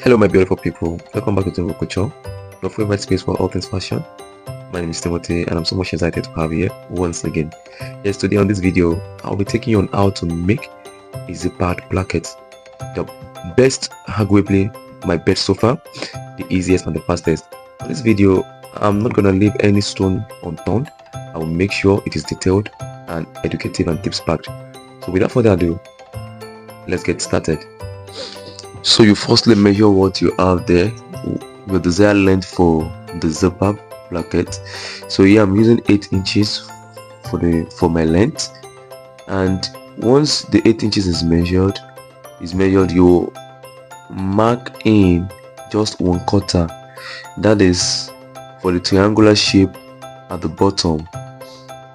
Hello my beautiful people, welcome back to Timothy Culture, your favorite space for all things fashion. My name is Timothy and I'm so much excited to have you here once again. Yes, today on this video, I'll be taking you on how to make a zippered placket. The best arguably my best so far, the easiest and the fastest. In this video, I'm not gonna leave any stone unturned. I will make sure it is detailed and educative and tips packed. So without further ado, let's get started. So you firstly measure what you have there, your desired length for the zipper placket. So here I'm using 8 inches for my length, and once the 8 inches is measured, you mark in just 1/4. That is for the triangular shape at the bottom.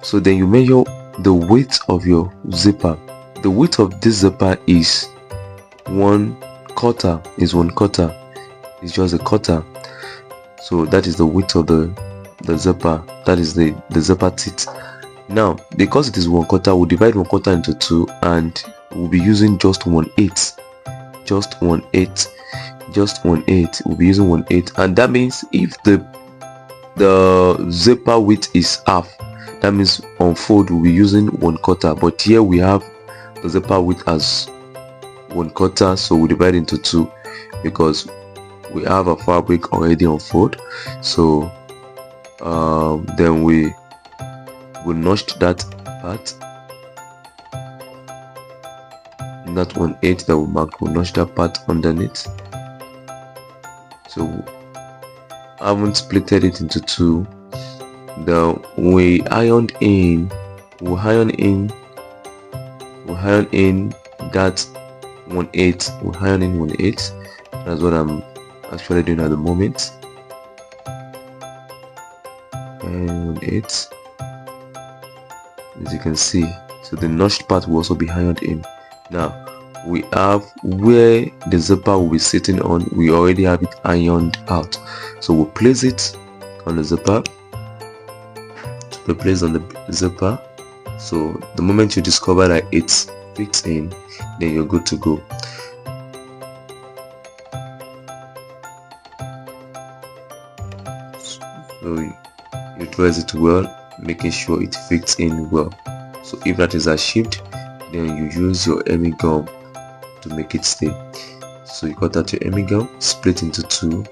So then you measure the width of your zipper. The width of this zipper is 1/4. Is 1/4. It's just a quarter. So that is the width of the zipper. That is the zipper teeth. Now because it is 1/4, we'll divide 1/4 into 2 and we'll be using just 1/8. Just 1/8. We'll be using 1/8, and that means if the zipper width is half, that means on fold we'll be using 1/4. But here we have the zipper width as 1/4, so we divide into 2 because we have a fabric already on fold. So then we will notch that part, not 1/8 that we marked. We'll notch that part underneath. So I haven't splitted it into 2. Then we ironed in that 1/8. We'll iron in 1/8. That's what I'm actually doing at the moment. And 1/8, as you can see. So the notched part will also be ironed in. Now we have where the zipper will be sitting on. We already have it ironed out, so we'll place it on the zipper. So the moment you discover that it fits in, then you're good to go. So you twist it well, making sure it fits in well. So if that is achieved, then you use your hemming gum to make it stay. So you cut out your hemming gum, split into 2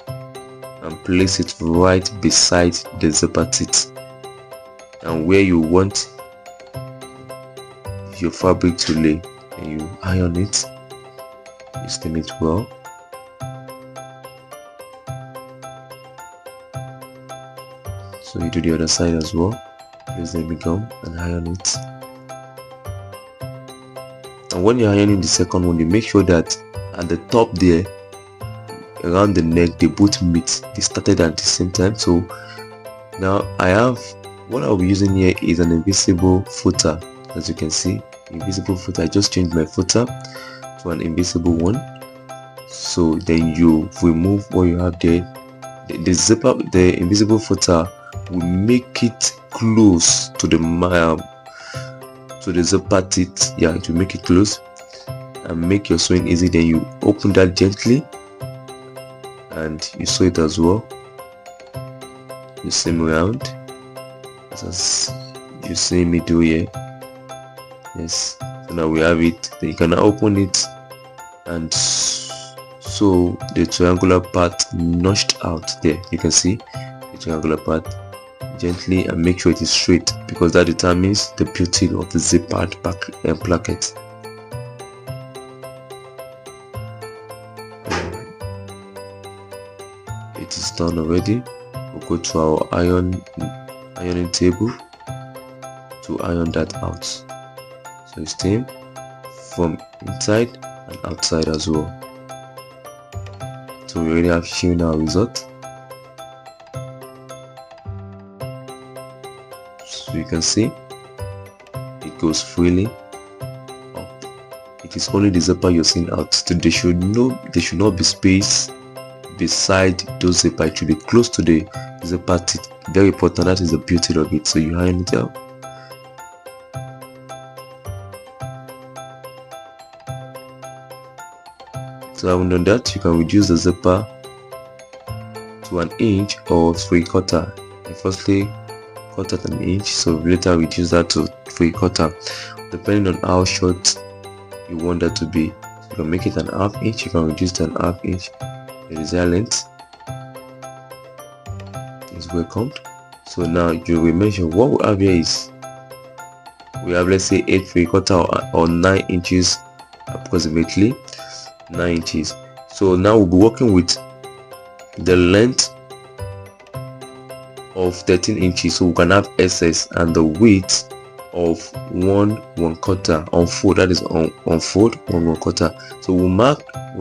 and place it right beside the zipper teeth, and where you want your fabric to lay, and you iron it, you steam it well. So you do the other side as well. Place the hemming gum and iron it. And when you're ironing the second one, you make sure that at the top there, around the neck, they both meet. They started at the same time. So now what I'll be using here is an invisible footer. As you can see, invisible footer. I just changed my footer to an invisible one. So then you remove what you have there. The invisible footer will make it close to the zipper teeth. Yeah, it will make it close and make your sewing easy. Then you open that gently and you sew it as well. You seam around as you see me do here. Yes, so now we have it. Then you can now open it and sew the triangular part notched out there. You can see the triangular part gently and make sure it is straight, because that determines the beauty of the zippered placket. It is done already. We'll go to our ironing table to iron that out. So you steam from inside and outside as well. So we already have shown our result. So you can see it goes freely up. It is only the zipper you're seeing out. So there should not be space beside those zipper. It should be close to the zipper teeth. Very important. That is the beauty of it. So you iron it out. So having done that, you can reduce the zipper to 1 inch or 3/4. Firstly, cut at 1 inch, so later reduce that to 3/4, depending on how short you want that to be. So you can make it an 1/2 inch, you can reduce to an 1/2 inch. The desired length is welcomed. So now you will measure. What we have here is, we have, let's say, 8 3/4 or 9 inches, approximately 9 inches. So now we'll be working with the length of 13 inches, so we can have SS, and the width of 1/4 unfold, that is unfold 1/4. So we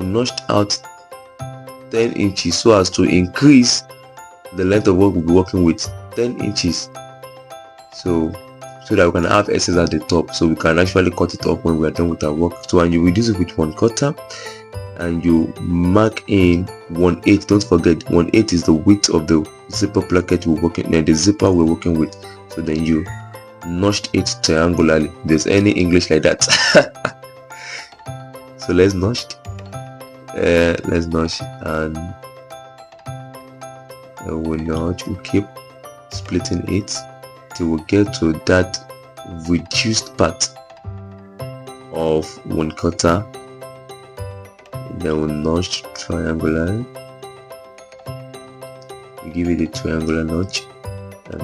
notched out 10 inches so as to increase the length of what we'll be working with, 10 inches, so that we can have SS at the top, so we can actually cut it off when we are done with our work. So, and you reduce it with 1/4, and you mark in 1/8. Don't forget, 1/8 is the width of the zipper placket we're working, and the zipper we're working with. So then you notched it triangularly. If there's any English like that. So let's notch, and we'll keep splitting it till we get to that reduced part of 1/4. Then we'll notch triangularly. We give it a triangular notch, and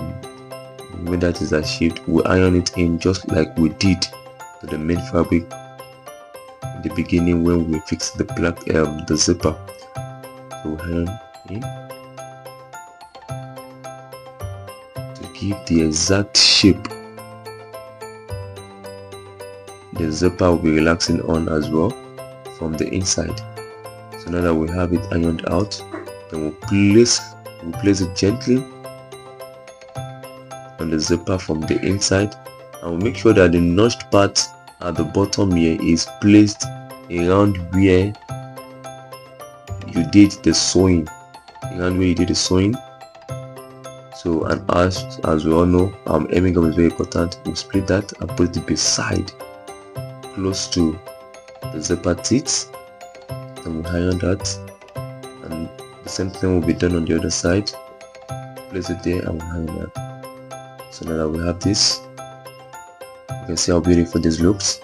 when that is achieved, we iron it in just like we did to the main fabric in the beginning when we fixed the zipper. So we iron in to give the exact shape. The zipper will be relaxing on as well from the inside. So now that we have it ironed out, then we'll place it gently on the zipper from the inside, and we'll make sure that the notched part at the bottom here is placed around where you did the sewing, So, and as we all know, hemming gum is very important. We'll split that and put it beside, close to the zipper teeth, and we'll iron that, and the same thing will be done on the other side. Place it there and we'll iron that. So now that we have this, you can see how beautiful this looks.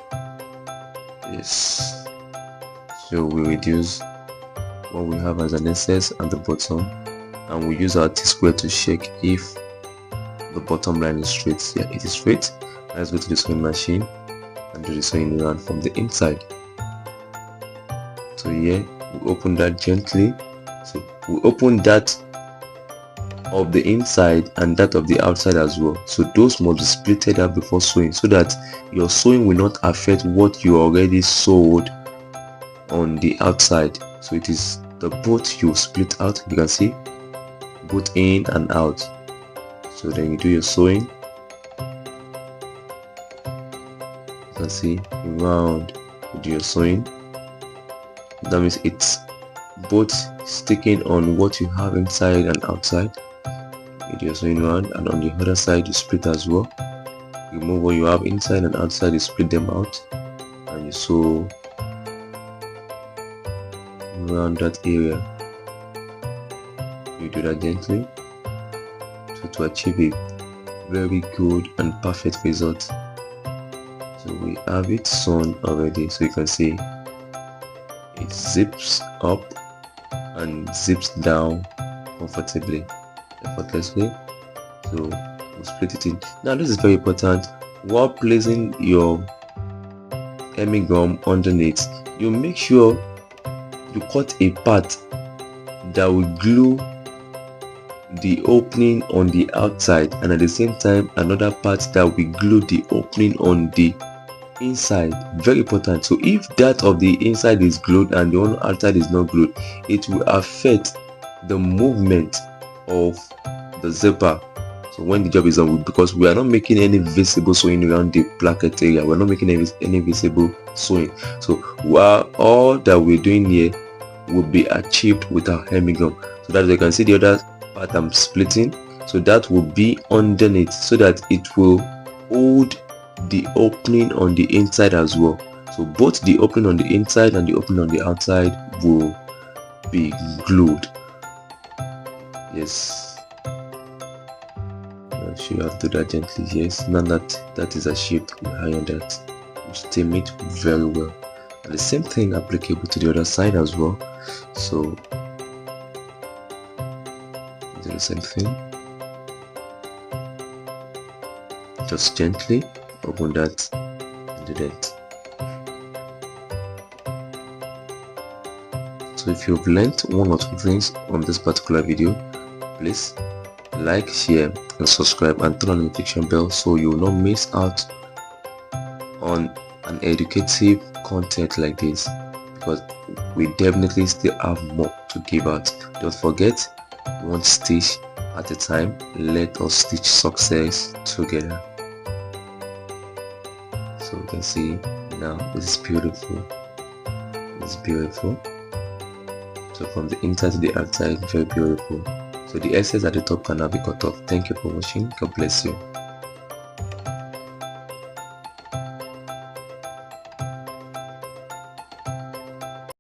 Yes. So we reduce what we have as an excess at the bottom, and we use our T-square to check if the bottom line is straight. Yeah, it is straight. Let's go to the sewing machine and do the sewing around from the inside. So here we open that gently. So we open that of the inside and that of the outside as well. So those must be splitted out before sewing, so that your sewing will not affect what you already sewed on the outside. So it is the both you split out. You can see both in and out. So then you do your sewing. You can see round, you do your sewing. That means it's both sticking on what you have inside and outside. You do your sewing round, and on the other side you split as well. You remove what you have inside and outside, you split them out, and you sew around that area. You do that gently, so to achieve a very good and perfect result. So we have it sewn already, so you can see it zips up and zips down comfortably, effortlessly. So we'll split it in. Now this is very important. While placing your hemming gum underneath, you make sure you cut a part that will glue the opening on the outside, and at the same time another part that will glue the opening on the inside. Very important. So if that of the inside is glued and the one outside is not glued, it will affect the movement of the zipper. So when the job is done, because we are not making any visible sewing around the placket area, we're not making any visible sewing. So while all that we're doing here will be achieved with our hemming gum. So that you can see the other part I'm splitting, so that will be underneath, so that it will hold the opening on the inside as well. So both the opening on the inside and the opening on the outside will be glued. Yes, I'll show you how to do that gently. Yes, now that is achieved, we iron that, we steam it very well. And the same thing applicable to the other side as well. So do the same thing. Just gently open that and do that. So if you've learned one or two things on this particular video, please like, share and subscribe and turn on the notification bell so you will not miss out on an educative content like this, because we definitely still have more to give out. Don't forget, one stitch at a time. Let us stitch success together. So you can see now this is beautiful. It's beautiful. So from the inside to the outside, very beautiful. So the excess at the top can now be cut off. Thank you for watching. God bless you.